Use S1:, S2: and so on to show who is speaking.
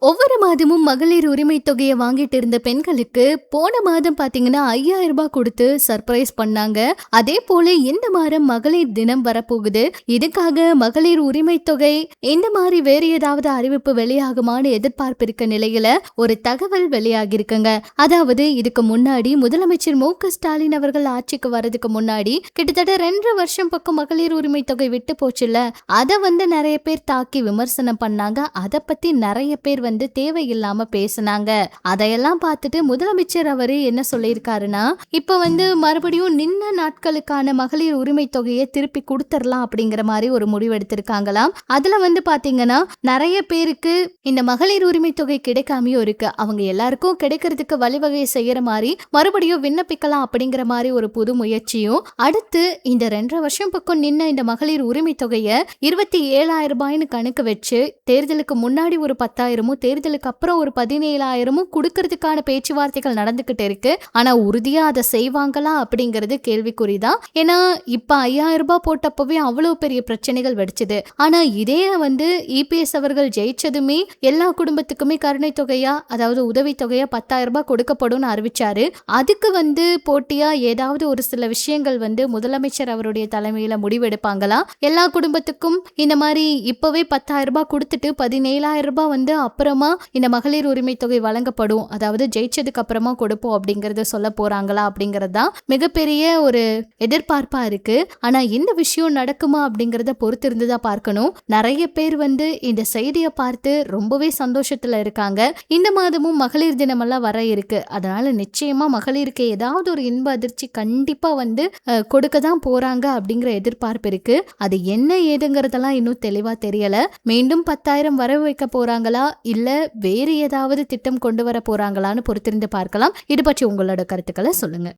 S1: ஒவ்வொரு மாதமும் மகளிர் உரிமை தொகையை வாங்கிட்டு இருந்த பெண்களுக்கு போன மாதம் பாத்தீங்கன்னா 5000 ரூபாய் கொடுத்து சர்ப்ரைஸ் பண்ணாங்க. அதே போல இந்த வாரம் மகளிர் தினம் வரப்போகுது. இதுக்காக மகளிர் உரிமை தொகை இந்த மாதிரி வேற ஏதாவது அறிவிப்பு வெளியாகுமான்னு எதிர்பார்ப்பு இருக்க நிலையில ஒரு தகவல் வெளியாகி இருக்குங்க. அதாவது இதுக்கு முன்னாடி முதலமைச்சர் மு.க.ஸ்டாலின் அவர்கள் ஆட்சிக்கு வர்றதுக்கு முன்னாடி கிட்டத்தட்ட 2.5 வருஷம் பக்கம் மகளிர் உரிமை தொகை விட்டு போச்சுல்ல, அதை நிறைய பேர் தாக்கி விமர்சனம் பண்ணாங்க. அதை பத்தி நிறைய பேர் தேவையில்லாம பேசினாங்க. அதையெல்லாம் பார்த்துட்டு முதலமைச்சர் அவரு என்ன சொல்லியிருக்காருன்னா, இப்ப மறுபடியும் நின்ன நாட்களுக்கான மகளிர் உரிமை தொகையை திருப்பி கொடுத்துடலாம் அப்படிங்கிற மாதிரி ஒரு முடிவு எடுத்திருக்காங்களாம். அதுல பாத்தீங்கன்னா நிறைய பேருக்கு இந்த மகளிர் உரிமை தொகை கிடைக்காமையும் இருக்கு. அவங்க எல்லாருக்கும் கிடைக்கிறதுக்கு வழிவகை செய்யற மாதிரி மறுபடியும் விண்ணப்பிக்கலாம் அப்படிங்கிற மாதிரி ஒரு புது முயற்சியும், அடுத்து இந்த 2.5 வருஷம் பக்கம் நின்ன இந்த மகளிர் உரிமை தொகையை 27,000 ரூபாய்னு கணக்கு வச்சு தேர்தலுக்கு முன்னாடி ஒரு 10,000 தேர்தலுக்கு அப்புறம் ஒரு 17,000 கொடுக்கறதுக்கான பேச்சுவார்த்தைகள் நடந்துகிட்டு இருக்கு. ஆனா உறுதியா அதை செய்வாங்களா அப்படிங்கிறது கேள்விக்குறிதான். ஏன்னா இப்ப 5000 ரூபாய் போட்டப்பவே அவ்வளவு பெரிய பிரச்சனைகள் வெடிச்சது. ஆனா இதே இபிஎஸ் அவர்கள் ஜெயிச்சதுமே எல்லா குடும்பத்துக்குமே கருணை தொகையா, அதாவது உதவி தொகையா 10,000 ரூபாய் கொடுக்கப்படும் அறிவிச்சாரு. அதுக்கு போட்டியா ஏதாவது ஒரு சில விஷயங்கள் முதலமைச்சர் அவருடைய தலைமையில முடிவெடுப்பாங்களா, எல்லா குடும்பத்துக்கும் இந்த மாதிரி இப்பவே 10,000 ரூபாய் கொடுத்துட்டு 17,000 ரூபாய் அப்புறமா இந்த மகளிர் உரிமை தொகை வழங்கப்படும், அதாவது ஜெயிச்சதுக்கு அப்புறமா கொடுப்போம் அப்படிங்கறத சொல்ல போறாங்களா அப்படிங்கறது தான் மிகப்பெரிய ஒரு எதிர்பார்ப்பா இருக்கு. ஆனா இந்த விஷயம் நடக்குமா அப்படிங்கறத பொறுத்து இருந்துதான் பார்க்கணும். நிறைய பேர் இந்த செய்தியை பார்த்து ரொம்பவே சந்தோஷத்துல இருக்காங்க. இந்த மாதமும் மகளிர் தினம் எல்லாம் வர இருக்கு. அதனால நிச்சயமா மகளிருக்கு ஏதாவது ஒரு இன்ப அதிர்ச்சி கண்டிப்பா கொடுக்க தான் போறாங்க அப்படிங்கிற எதிர்பார்ப்பு இருக்கு. அது என்ன ஏதுங்கிறதெல்லாம் இன்னும் தெளிவா தெரியல. மீண்டும் 10,000 வரவு வைக்க போறாங்களா, இல்ல வேறு ஏதாவது திட்டம் கொண்டு வர போறாங்களான்னு பொறுத்திருந்து பார்க்கலாம். இது பற்றி உங்களோட கருத்துக்களை சொல்லுங்க.